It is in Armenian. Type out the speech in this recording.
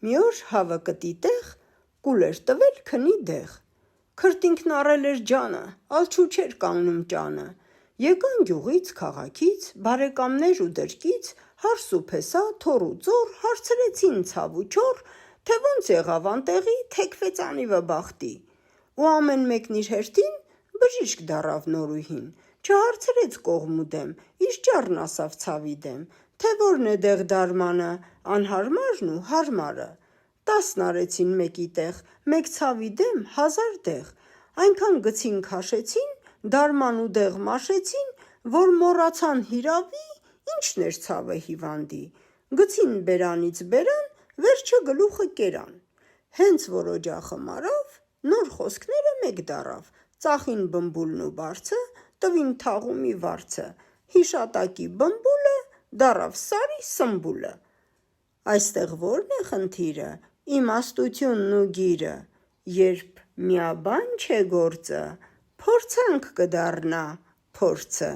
մի օր հավը կտի տեղ, կուլ էր տվել քնի դեղ։ Քրտինքն առել էր ջանը, ալչու չէր կանգնում ճանը։ Եկան գյուղից, քաղաքից, բարեկամներ ու դրկից, հարս ու փեսա, թոռ ու ծոռ, հարցրեցին ցավ ու չոռ, թե ոնց եղավ անտեղի, թեքվեց անիվը բախտի։ Ու ամեն մեկն իր հերթին բժիշկ դառավ նորուհին, չհարցրեց կողմ ու դեմ, իր ճառն ասավ ցավի դեմ, թե որն է դեղ դարմանը, անհարմարն ու հարմարը։ 10 արեցին մեկի տեղ, մեկ ցավի դեմ 1000 դեղ, այնքան գցին քաշեցին, դարման ու դեղ մաշեցին, որ մոռացան հիրավի, ինչն էր ցավը հիվանդի։ Գցին բերանից բերան, վերջը գլուխը կերան։ Հենց որ օջախը մարավ, նոր խոսքները մեկ դառավ, ծախին բմբուլն ու բարձը, տվին թաղումի վարձը, հիշատակի բմբուլը, դառավ Սարի Սմբուլը։ Այստեղ ո՞րն է խնդիրը, իմաստությունն ու գիրը, երբ միաբան չէ գործը, փորձանք կդառնա փորձը։